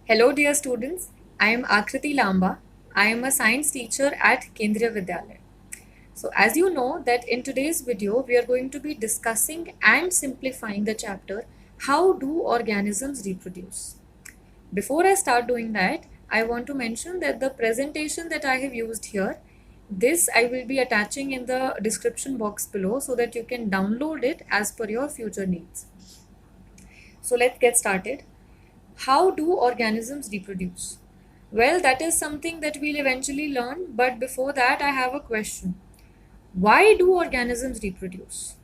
Hello dear students, I am Akriti Lamba. I am a science teacher at Kendriya Vidyalaya. So as you know that in today's video we are going to be discussing and simplifying the chapter How do organisms reproduce? Before I start doing that, I want to mention that the presentation that I have used here, this I will be attaching in the description box below so that you can download it as per your future needs. So let's get started. How do organisms reproduce? Well, that is something that we'll eventually learn, but before that, I have a question. Why do organisms reproduce?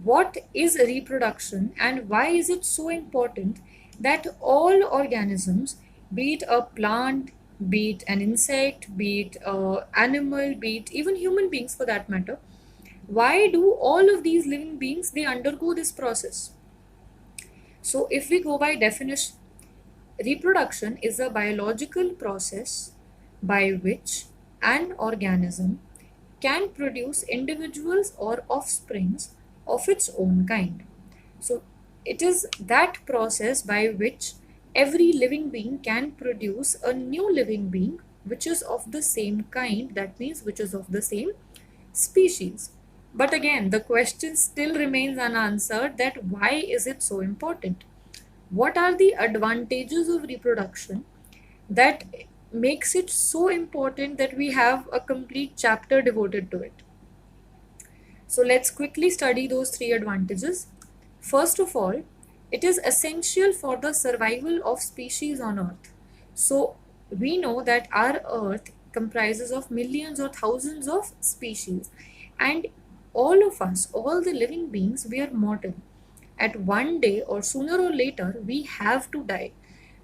What is reproduction and why is it so important that all organisms, be it a plant, be it an insect, be it an animal, be it even human beings for that matter, why do all of these living beings, they undergo this process? So if we go by definition, reproduction is a biological process by which an organism can produce individuals or offsprings of its own kind. So it is that process by which every living being can produce a new living being which is of the same kind, that means which is of the same species. But again, the question still remains unanswered, that why is it so important? What are the advantages of reproduction that makes it so important that we have a complete chapter devoted to it? So let's quickly study those three advantages. First of all, it is essential for the survival of species on Earth. So we know that our Earth comprises of millions or thousands of species, and all of us, all the living beings, we are mortal. At one day or sooner or later, we have to die.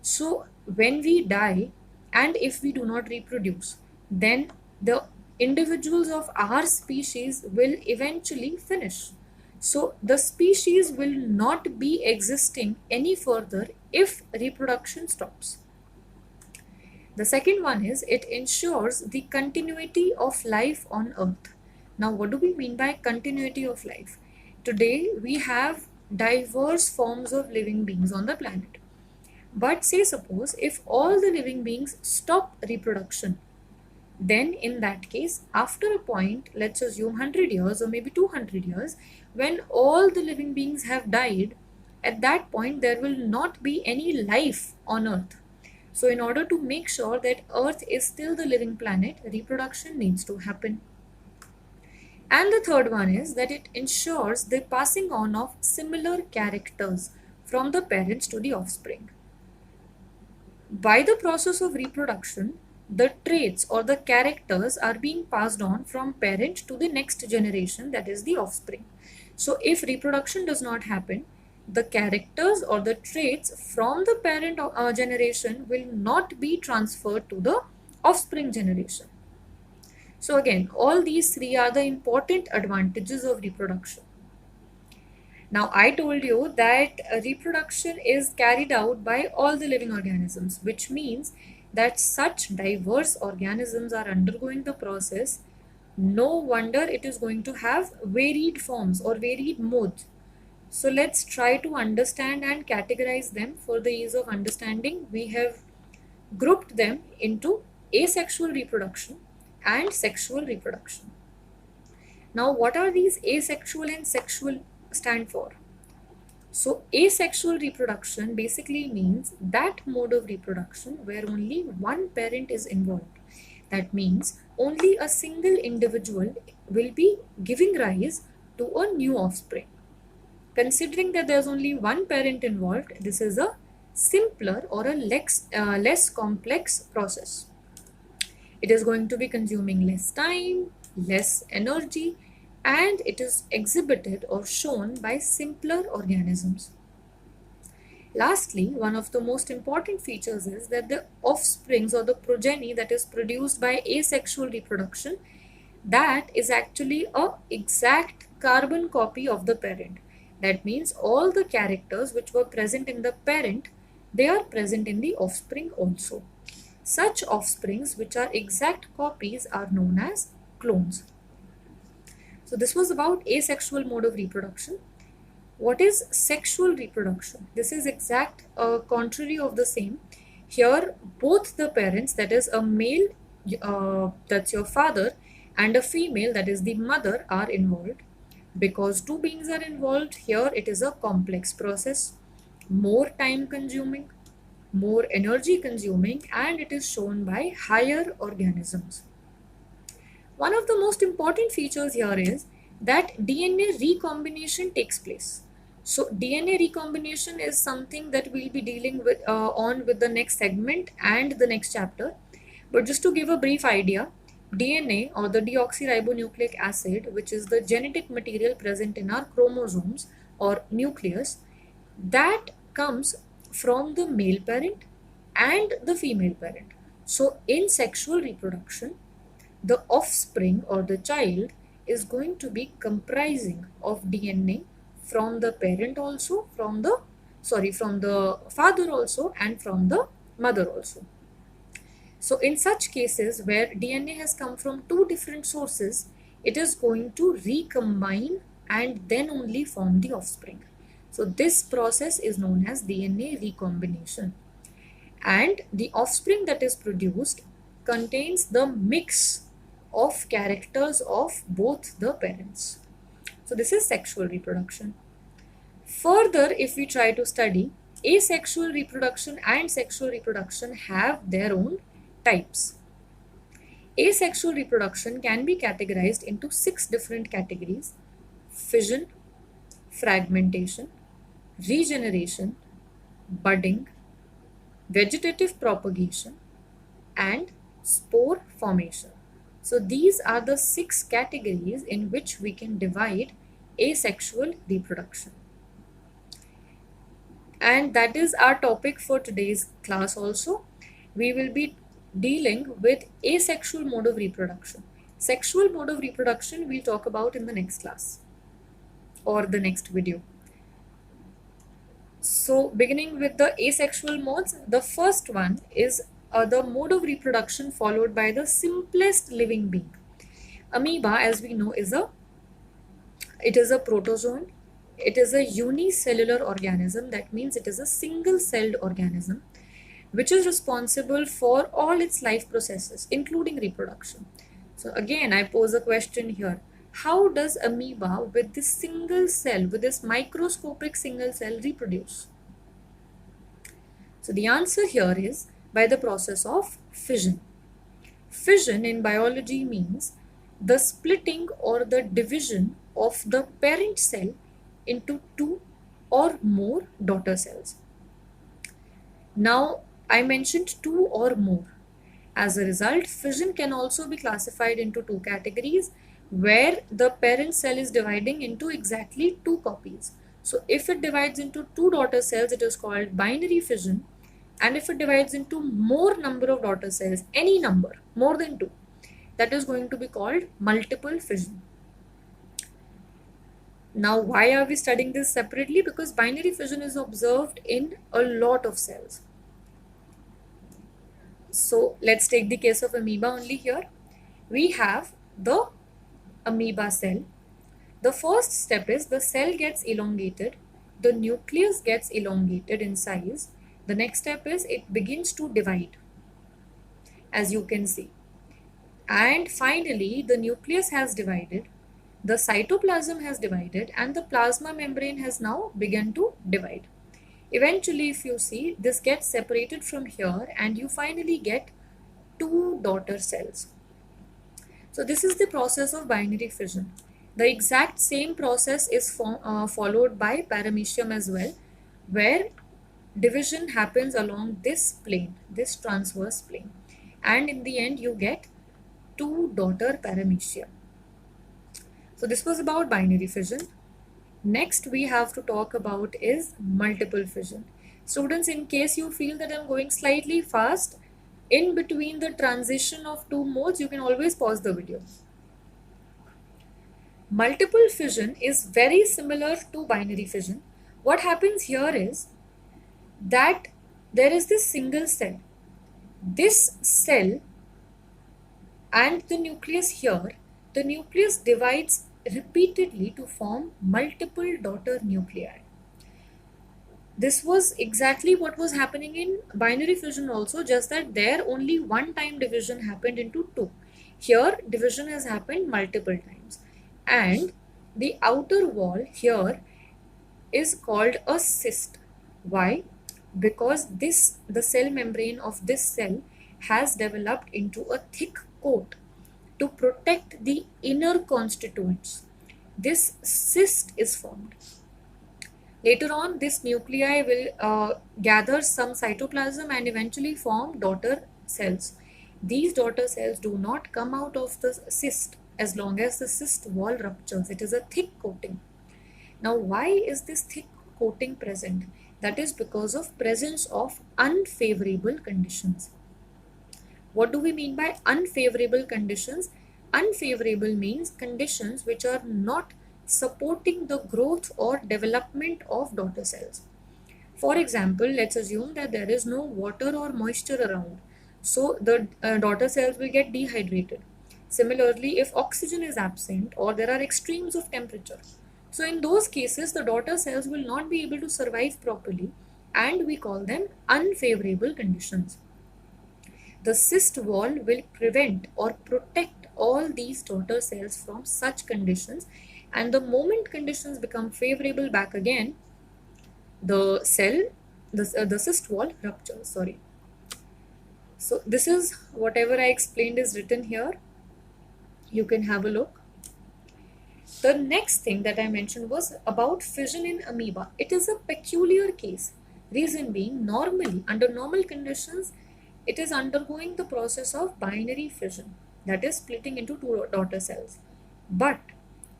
So when we die, and if we do not reproduce, then the individuals of our species will eventually finish. So the species will not be existing any further if reproduction stops. The second one is it ensures the continuity of life on Earth. Now, what do we mean by continuity of life? Today, we have diverse forms of living beings on the planet. But say suppose if all the living beings stop reproduction, then in that case, after a point, let's assume 100 years or maybe 200 years, when all the living beings have died, at that point there will not be any life on Earth. So in order to make sure that Earth is still the living planet, reproduction needs to happen. And the third one is that it ensures the passing on of similar characters from the parents to the offspring. By the process of reproduction, the traits or the characters are being passed on from parent to the next generation, that is the offspring. So if reproduction does not happen, the characters or the traits from the parent generation will not be transferred to the offspring generation. So again, all these three are the important advantages of reproduction. Now, I told you that reproduction is carried out by all the living organisms, which means that such diverse organisms are undergoing the process. No wonder it is going to have varied forms or varied modes. So let's try to understand and categorize them. For the ease of understanding, we have grouped them into asexual reproduction and sexual reproduction. Now, what are these asexual and sexual stand for? So asexual reproduction basically means that mode of reproduction where only one parent is involved. That means only a single individual will be giving rise to a new offspring. Considering that there's only one parent involved, this is a simpler or a less complex process. It is going to be consuming less time, less energy, and it is exhibited or shown by simpler organisms. Lastly, one of the most important features is that the offsprings or the progeny that is produced by asexual reproduction, that is actually a exact carbon copy of the parent. That means all the characters which were present in the parent, they are present in the offspring also. Such offsprings which are exact copies are known as clones. So this was about asexual mode of reproduction. What is sexual reproduction? This is exact contrary of the same. Here, both the parents, that is a male, that's your father, and a female, that is the mother, are involved. Because two beings are involved, here it is a complex process, more time consuming, more energy consuming, and it is shown by higher organisms. One of the most important features here is that DNA recombination takes place. So DNA recombination is something that we'll be dealing with on with the next segment and the next chapter. But just to give a brief idea, DNA, or the deoxyribonucleic acid, which is the genetic material present in our chromosomes or nucleus, that comes from the male parent and the female parent. So in sexual reproduction, the offspring or the child is going to be comprising of DNA from the parent also, from the father also, and from the mother also. So in such cases where DNA has come from two different sources, it is going to recombine and then only form the offspring. So this process is known as DNA recombination. And the offspring that is produced contains the mix of characters of both the parents. So this is sexual reproduction. Further, if we try to study, asexual reproduction and sexual reproduction have their own types. Asexual reproduction can be categorized into 6 different categories: fission, fragmentation, regeneration, budding, vegetative propagation, and spore formation. So these are the 6 categories in which we can divide asexual reproduction. And that is our topic for today's class also. We will be dealing with asexual mode of reproduction. Sexual mode of reproduction we'll talk about in the next class or the next video. So beginning with the asexual modes, the first one is the mode of reproduction followed by the simplest living being. Amoeba, as we know, is a protozoan. It is a unicellular organism. That means it is a single-celled organism which is responsible for all its life processes, including reproduction. So again, I pose a question here. How does amoeba with this single cell, with this microscopic single cell, reproduce? So the answer here is by the process of fission. Fission in biology means the splitting or the division of the parent cell into 2 or more daughter cells. Now, I mentioned 2 or more. As a result, fission can also be classified into 2 categories where the parent cell is dividing into exactly 2 copies. So if it divides into 2 daughter cells, it is called binary fission. And if it divides into more number of daughter cells, any number, more than 2, that is going to be called multiple fission. Now, why are we studying this separately? Because binary fission is observed in a lot of cells. So let's take the case of amoeba only here. We have the amoeba cell. The first step is the cell gets elongated, the nucleus gets elongated in size. The next step is it begins to divide, as you can see. And finally, the nucleus has divided, the cytoplasm has divided, and the plasma membrane has now begun to divide. Eventually, if you see, this gets separated from here and you finally get 2 daughter cells. So this is the process of binary fission. The exact same process is followed by paramecium as well, where division happens along this plane, this transverse plane. And in the end, you get 2 daughter paramecium. So this was about binary fission. Next we have to talk about is multiple fission. Students, in case you feel that I'm going slightly fast, in between the transition of 2 modes, you can always pause the video. Multiple fission is very similar to binary fission. What happens here is that there is this single cell. This cell and the nucleus here, the nucleus divides repeatedly to form multiple daughter nuclei. This was exactly what was happening in binary fission also, just that there only one time division happened into two. Here division has happened multiple times, and the outer wall here is called a cyst. Why? Because the cell membrane of this cell has developed into a thick coat to protect the inner constituents. This cyst is formed. Later on, this nuclei will gather some cytoplasm and eventually form daughter cells. These daughter cells do not come out of the cyst as long as the cyst wall ruptures. It is a thick coating. Now, why is this thick coating present? That is because of presence of unfavorable conditions. What do we mean by unfavorable conditions? Unfavorable means conditions which are not supporting the growth or development of daughter cells. For example, let's assume that there is no water or moisture around. So the daughter cells will get dehydrated. Similarly, if oxygen is absent or there are extremes of temperature, so in those cases, the daughter cells will not be able to survive properly, and we call them unfavorable conditions. The cyst wall will prevent or protect all these daughter cells from such conditions, and the moment conditions become favorable back again, the cyst wall ruptures. Sorry. So this is whatever I explained is written here. You can have a look. The next thing that I mentioned was about fission in amoeba. It is a peculiar case. Reason being, normally, under normal conditions, it is undergoing the process of binary fission, that is splitting into two daughter cells. But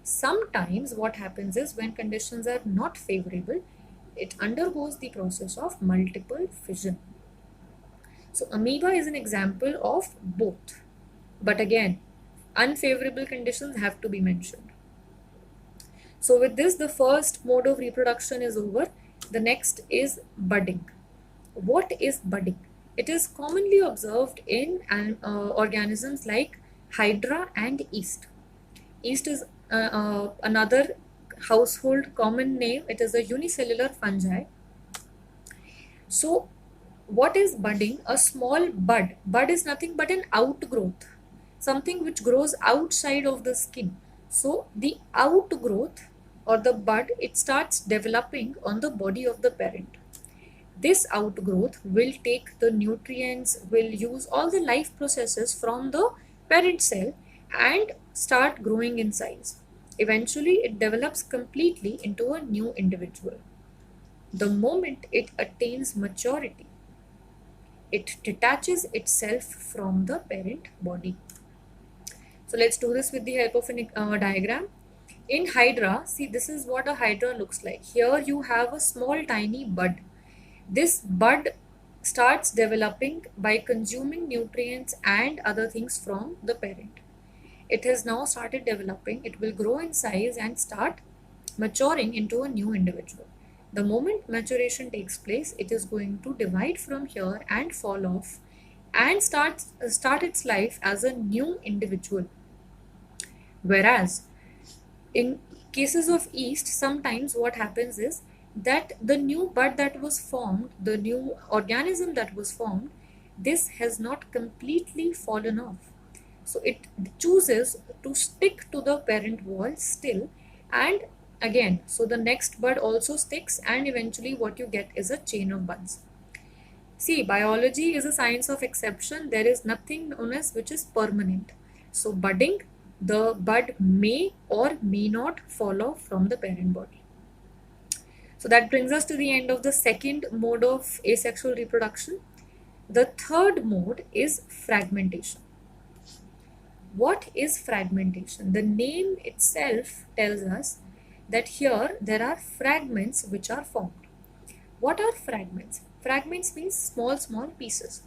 sometimes what happens is when conditions are not favorable, it undergoes the process of multiple fission. So amoeba is an example of both. But again, unfavorable conditions have to be mentioned. So with this, the first mode of reproduction is over. The next is budding. What is budding? It is commonly observed in organisms like Hydra and yeast. Yeast is another household common name. It is a unicellular fungi. So what is budding? A small bud. Bud is nothing but an outgrowth, something which grows outside of the skin. So the outgrowth or the bud, it starts developing on the body of the parent. This outgrowth will take the nutrients, will use all the life processes from the parent cell and start growing in size. Eventually, it develops completely into a new individual. The moment it attains maturity, it detaches itself from the parent body. So let's do this with the help of a diagram. In Hydra, see, this is what a Hydra looks like. Here you have a small tiny bud. This bud starts developing by consuming nutrients and other things from the parent. It has now started developing. It will grow in size and start maturing into a new individual. The moment maturation takes place, it is going to divide from here and fall off and start its life as a new individual. Whereas in cases of yeast, sometimes what happens is that the new bud that was formed, the new organism that was formed, this has not completely fallen off. So it chooses to stick to the parent wall still, and again, so the next bud also sticks, and eventually what you get is a chain of buds. See, biology is a science of exception. There is nothing known as which is permanent. So budding, the bud may or may not fall off from the parent body. So that brings us to the end of the second mode of asexual reproduction. The third mode is fragmentation. What is fragmentation? The name itself tells us that here there are fragments which are formed. What are fragments? Fragments means small pieces.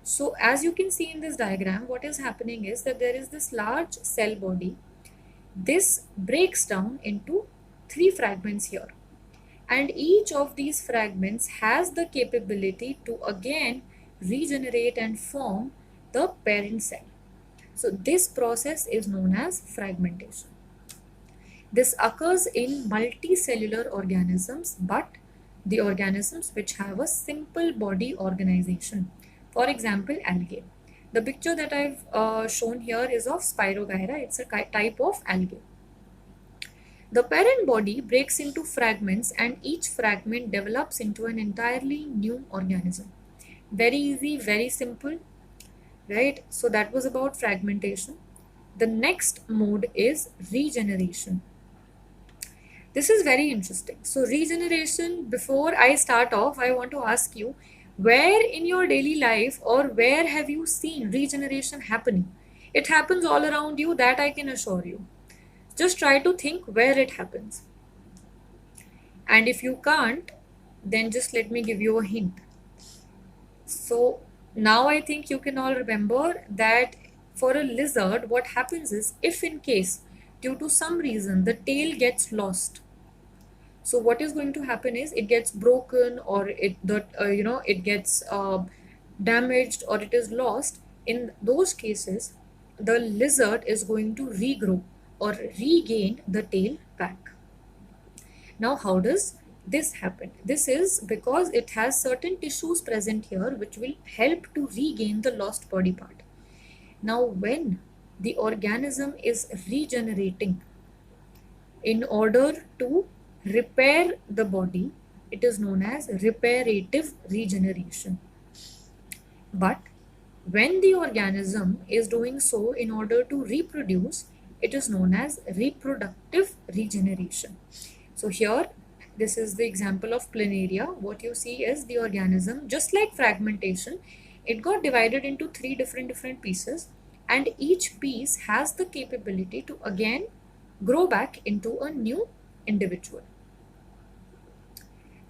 So as you can see in this diagram, what is happening is that there is this large cell body. This breaks down into 3 fragments here. And each of these fragments has the capability to again regenerate and form the parent cell. So this process is known as fragmentation. This occurs in multicellular organisms, but the organisms which have a simple body organization. For example, algae. The picture that I've shown here is of Spirogyra. It's a type of algae. The parent body breaks into fragments and each fragment develops into an entirely new organism. Very easy, very simple, right? So that was about fragmentation. The next mode is regeneration. This is very interesting. So regeneration, before I start off, I want to ask you, where in your daily life or where have you seen regeneration happening? It happens all around you, that I can assure you. Just try to think where it happens. And if you can't, then just let me give you a hint. So now I think you can all remember that for a lizard, what happens is, if in case due to some reason the tail gets lost, so what is going to happen is it gets broken, or it gets damaged, or it is lost. In those cases, the lizard is going to regrow or regain the tail back. Now, how does this happen? This is because it has certain tissues present here which will help to regain the lost body part. Now, when the organism is regenerating in order to repair the body, it is known as reparative regeneration. But when the organism is doing so in order to reproduce, it is known as reproductive regeneration. So here, this is the example of planaria. What you see is the organism, just like fragmentation, it got divided into three different pieces, and each piece has the capability to again grow back into a new individual,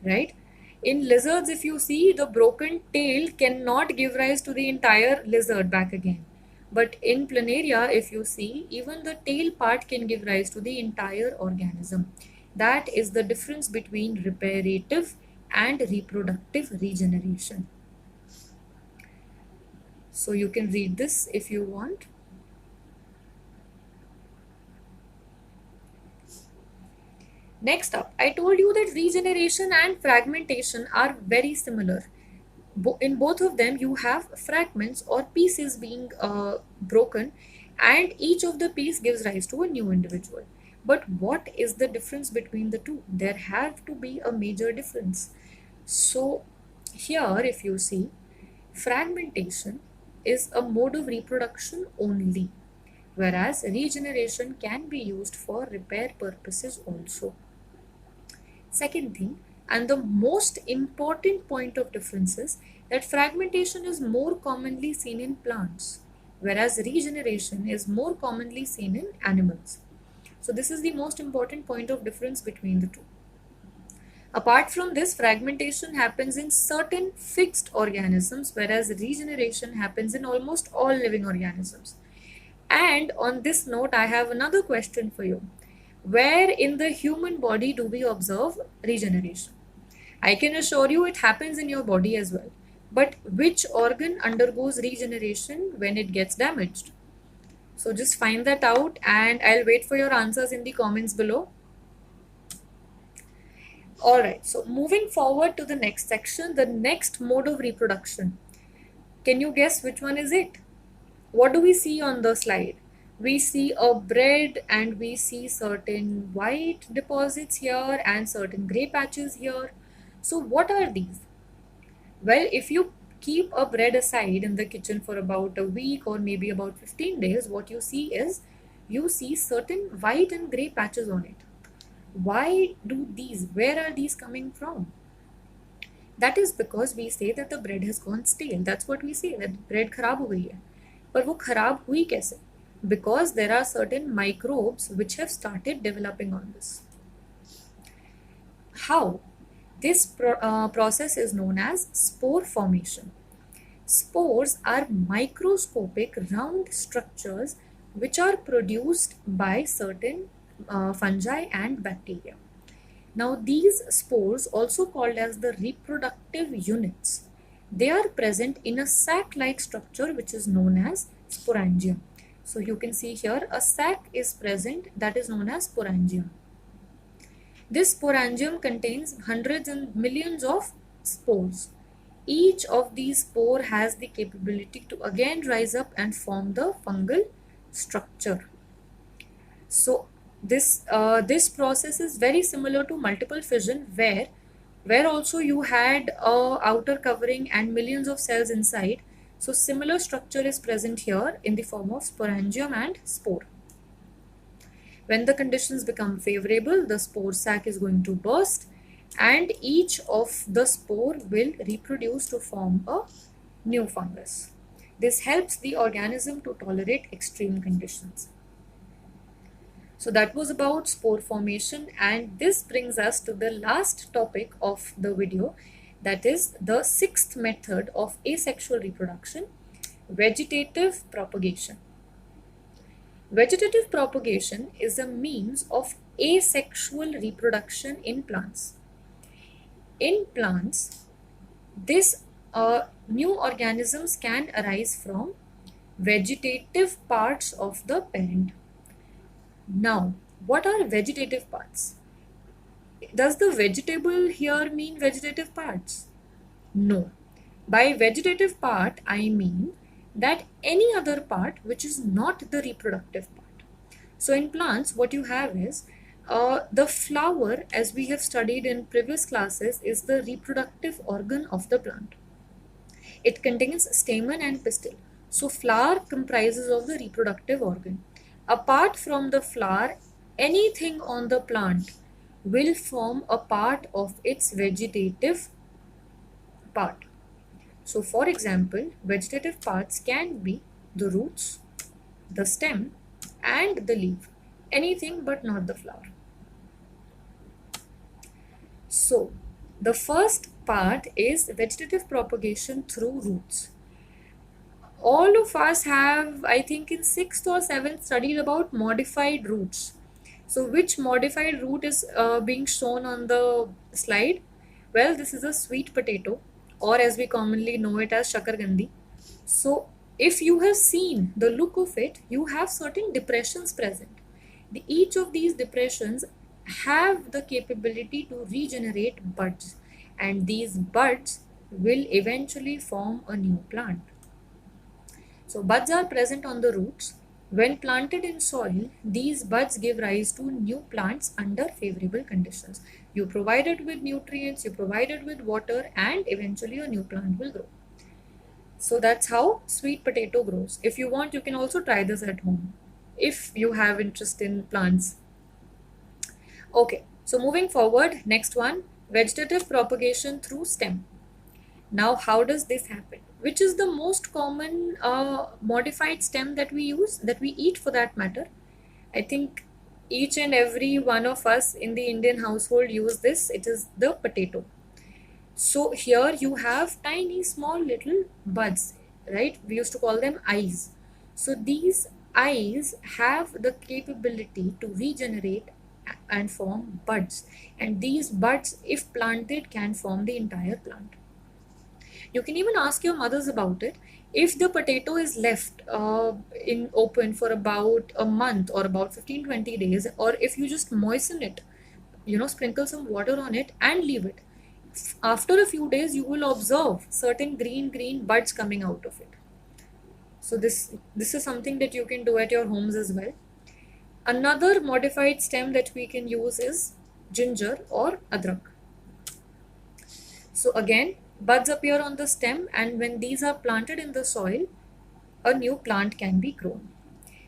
right? In lizards, if you see, the broken tail cannot give rise to the entire lizard back again. But in planaria, if you see, even the tail part can give rise to the entire organism. That is the difference between reparative and reproductive regeneration. So you can read this if you want. Next up, I told you that regeneration and fragmentation are very similar. In both of them, you have fragments or pieces being broken, and each of the piece gives rise to a new individual. But what is the difference between the two? There have to be a major difference. So here, if you see, fragmentation is a mode of reproduction only, whereas regeneration can be used for repair purposes also. Second thing, and the most important point of difference, is that fragmentation is more commonly seen in plants, whereas regeneration is more commonly seen in animals. So this is the most important point of difference between the two. Apart from this, fragmentation happens in certain fixed organisms, whereas regeneration happens in almost all living organisms. And on this note, I have another question for you. Where in the human body do we observe regeneration? I can assure you it happens in your body as well. But which organ undergoes regeneration when it gets damaged? So just find that out, and I'll wait for your answers in the comments below. Alright, so moving forward to the next section, the next mode of reproduction. Can you guess which one is it? What do we see on the slide? We see a bread, and we see certain white deposits here and certain gray patches here. So what are these? Well, if you keep a bread aside in the kitchen for about a week or maybe about 15 days, what you see is you see certain white and gray patches on it. Why do these? Where are these coming from? That is because we say that the bread has gone stale. That's what we say, that bread खराब हो गई है. पर वो खराब हुई कैसे? Because there are certain microbes which have started developing on this. How? This process is known as spore formation. Spores are microscopic round structures which are produced by certain fungi and bacteria. Now these spores, also called as the reproductive units, they are present in a sac-like structure which is known as sporangium. So you can see here a sac is present, that is known as sporangium. This sporangium contains hundreds and millions of spores. Each of these spore has the capability to again rise up and form the fungal structure. So this process is very similar to multiple fission, where also you had a outer covering and millions of cells inside. So similar structure is present here in the form of sporangium and spore. When the conditions become favorable, the spore sac is going to burst and each of the spore will reproduce to form a new fungus. This helps the organism to tolerate extreme conditions. So that was about spore formation, and this brings us to the last topic of the video, that is the sixth method of asexual reproduction, vegetative propagation. Vegetative propagation is a means of asexual reproduction in plants. In plants, this new organisms can arise from vegetative parts of the parent. Now, what are vegetative parts? Does the vegetable here mean vegetative parts? No. By vegetative part, I mean that any other part which is not the reproductive part. So in plants, what you have is the flower, as we have studied in previous classes, is the reproductive organ of the plant. It contains stamen and pistil. So flower comprises of the reproductive organ. Apart from the flower, anything on the plant will form a part of its vegetative part. So for example, vegetative parts can be the roots, the stem and the leaf. Anything but not the flower. So the first part is vegetative propagation through roots. All of us have, I think in 6th or 7th, studied about modified roots. So which modified root is being shown on the slide? Well, this is a sweet potato, or as we commonly know it as shakargandhi. So if you have seen the look of it, you have certain depressions present. Each of these depressions have the capability to regenerate buds, and these buds will eventually form a new plant. So buds are present on the roots. When planted in soil, these buds give rise to new plants under favorable conditions. You provide it with nutrients, you provide it with water, and eventually a new plant will grow. So that's how sweet potato grows. If you want, you can also try this at home if you have interest in plants. Okay, so moving forward, next one, vegetative propagation through stem. Now, how does this happen? Which is the most common modified stem that we use, that we eat for that matter? I think each and every one of us in the Indian household use this. It is the potato. So here you have tiny small little buds, right? We used to call them eyes. So these eyes have the capability to regenerate and form buds, and these buds, if planted, can form the entire plant. You can even ask your mothers about it. If the potato is left in open for about a month or about 15-20 days, or if you just moisten it, sprinkle some water on it and leave it, after a few days you will observe certain green buds coming out of it. So this is something that you can do at your homes as well. Another modified stem that we can use is ginger or adrak. So again, buds appear on the stem, and when these are planted in the soil, a new plant can be grown.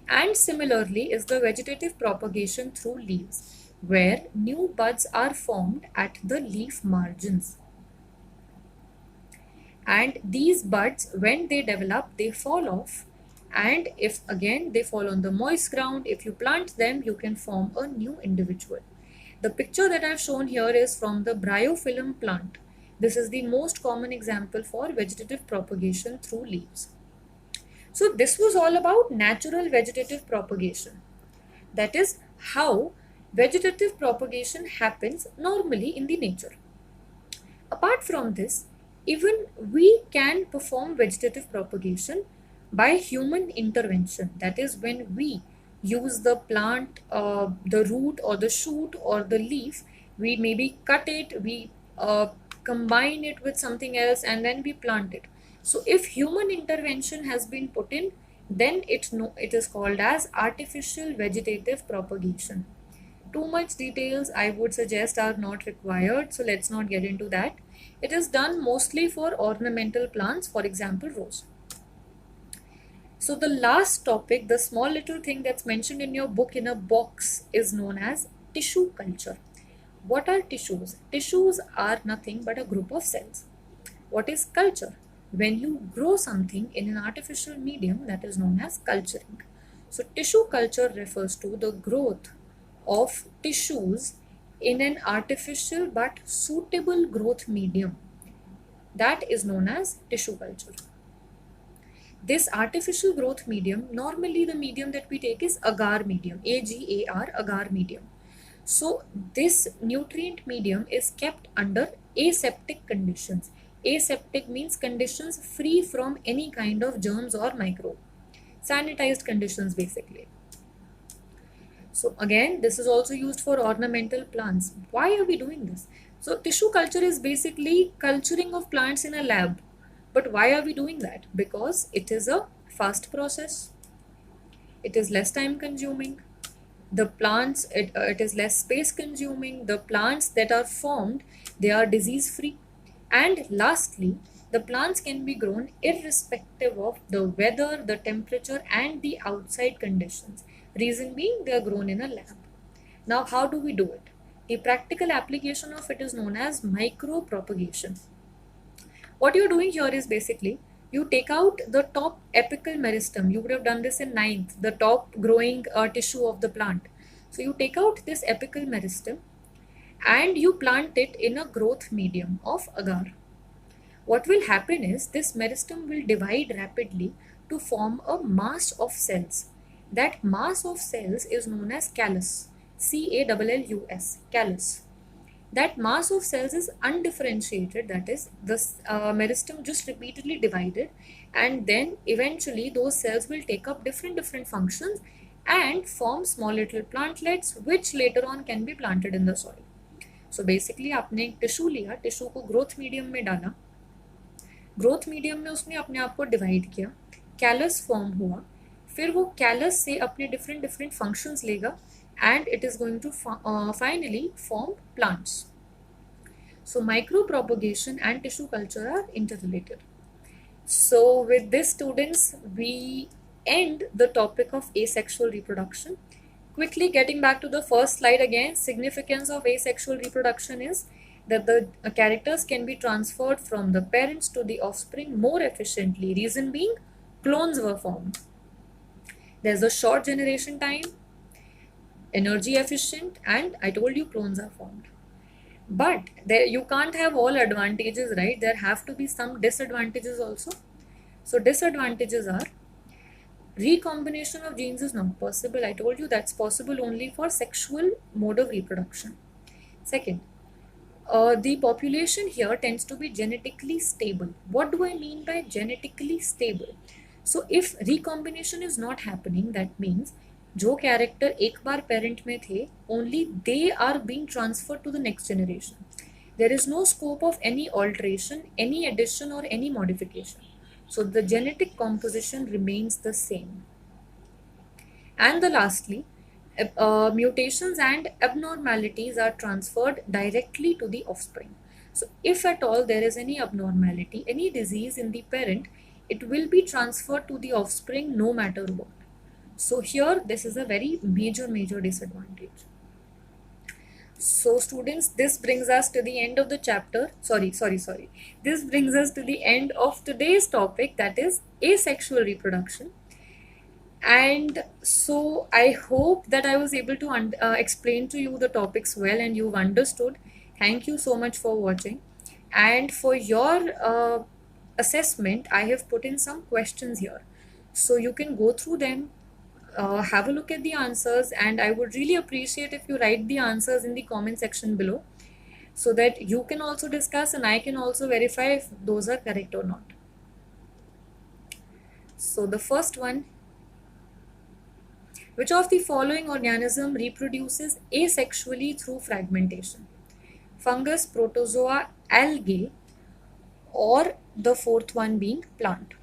And similarly is the vegetative propagation through leaves, where new buds are formed at the leaf margins. And these buds, when they develop, they fall off, and if again they fall on the moist ground, if you plant them, you can form a new individual. The picture that I've shown here is from the bryophyllum plant. This is the most common example for vegetative propagation through leaves. So this was all about natural vegetative propagation. That is how vegetative propagation happens normally in the nature. Apart from this, even we can perform vegetative propagation by human intervention. That is, when we use the plant, the root or the shoot or the leaf We maybe cut it, we combine it with something else, and then we plant it. So if human intervention has been put in, then it is called as artificial vegetative propagation. Too much details I would suggest are not required, so let's not get into that. It is done mostly for ornamental plants, for example rose. So the last topic, the small little thing that's mentioned in your book in a box, is known as tissue culture. What are tissues? Tissues are nothing but a group of cells. What is culture? When you grow something in an artificial medium, that is known as culturing. So tissue culture refers to the growth of tissues in an artificial but suitable growth medium. That is known as tissue culture. This artificial growth medium, normally the medium that we take is agar medium, AGAR, agar medium. So this nutrient medium is kept under aseptic conditions. Aseptic means conditions free from any kind of germs or microbe. Sanitized conditions basically. So again, this is also used for ornamental plants. Why are we doing this? So tissue culture is basically culturing of plants in a lab. But why are we doing that? Because it is a fast process. It is less time consuming. The plants, it is less space consuming. The plants that are formed, they are disease free. And lastly, the plants can be grown irrespective of the weather, the temperature and the outside conditions. Reason being, they are grown in a lab. Now, how do we do it? The practical application of it is known as micro propagation. What you're doing here is basically, you take out the top apical meristem. You would have done this in 9th, the top growing tissue of the plant. So you take out this apical meristem and you plant it in a growth medium of agar. What will happen is this meristem will divide rapidly to form a mass of cells. That mass of cells is known as callus, CALLUS, callus. That mass of cells is undifferentiated, that is, the meristem just repeatedly divided, and then eventually those cells will take up different functions and form small little plantlets which later on can be planted in the soil. So basically आपने एक tissue लिया, tissue को growth medium में डाला, growth medium में उसने अपने आप को डिवाइड किया, कैलस फॉर्म हुआ, फिर वो कैलस से अपने डिफरेंट फंक्शंस लेगा and it is going to finally form plants. So micropropagation and tissue culture are interrelated. So with this, students, we end the topic of asexual reproduction. Quickly getting back to the first slide again, significance of asexual reproduction is that the characters can be transferred from the parents to the offspring more efficiently. Reason being, clones were formed. There's a short generation time, energy efficient, and I told you clones are formed. But there, you can't have all advantages, right? There have to be some disadvantages also. So disadvantages are, recombination of genes is not possible. I told you that's possible only for sexual mode of reproduction. Second, the population here tends to be genetically stable. What do I mean by genetically stable? So if recombination is not happening, that means जो character एक बार parent में थे, only they are being transferred to the next generation. There is no scope of any alteration, any addition or any modification. So the genetic composition remains the same. And the lastly, mutations and abnormalities are transferred directly to the offspring. So if at all there is any abnormality, any disease in the parent, it will be transferred to the offspring no matter what. So here this is a very major disadvantage. So students, this brings us to the end of the chapter. Sorry. This brings us to the end of today's topic, that is asexual reproduction. And so I hope that I was able to explain to you the topics well and you've understood. Thank you so much for watching. And for your assessment, I have put in some questions here. So you can go through them, have a look at the answers, and I would really appreciate if you write the answers in the comment section below so that you can also discuss and I can also verify if those are correct or not. So the first one, which of the following organism reproduces asexually through fragmentation? fungus, protozoa, algae, or the fourth one being plant.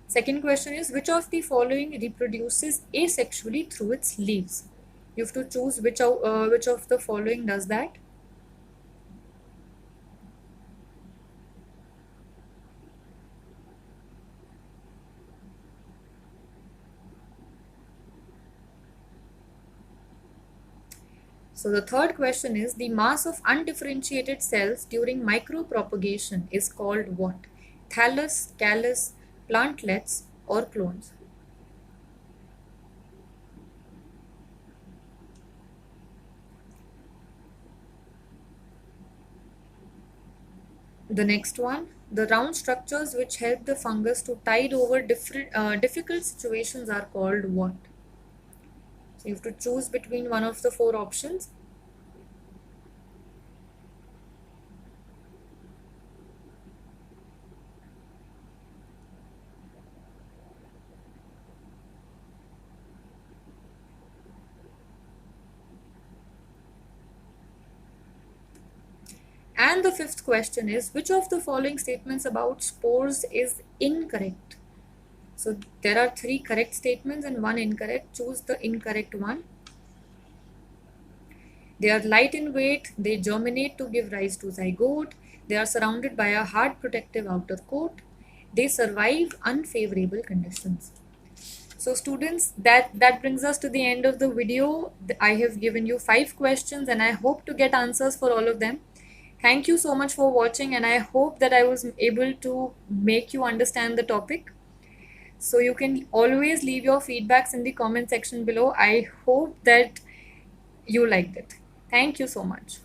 Second question is, which of the following reproduces asexually through its leaves? You have to choose which of the following does that. So the third question is, the mass of undifferentiated cells during micropropagation is called what? Thallus, callus, plantlets, or clones? The next one, the round structures which help the fungus to tide over difficult situations are called what? So you have to choose between one of the four options. And the fifth question is, which of the following statements about spores is incorrect? So there are three correct statements and one incorrect. Choose the incorrect one. They are light in weight, they germinate to give rise to zygote, they are surrounded by a hard protective outer coat, they survive unfavorable conditions. So students, that brings us to the end of the video. I have given you 5 questions and I hope to get answers for all of them. Thank you so much for watching, and I hope that I was able to make you understand the topic. So you can always leave your feedbacks in the comment section below. I hope that you liked it. Thank you so much.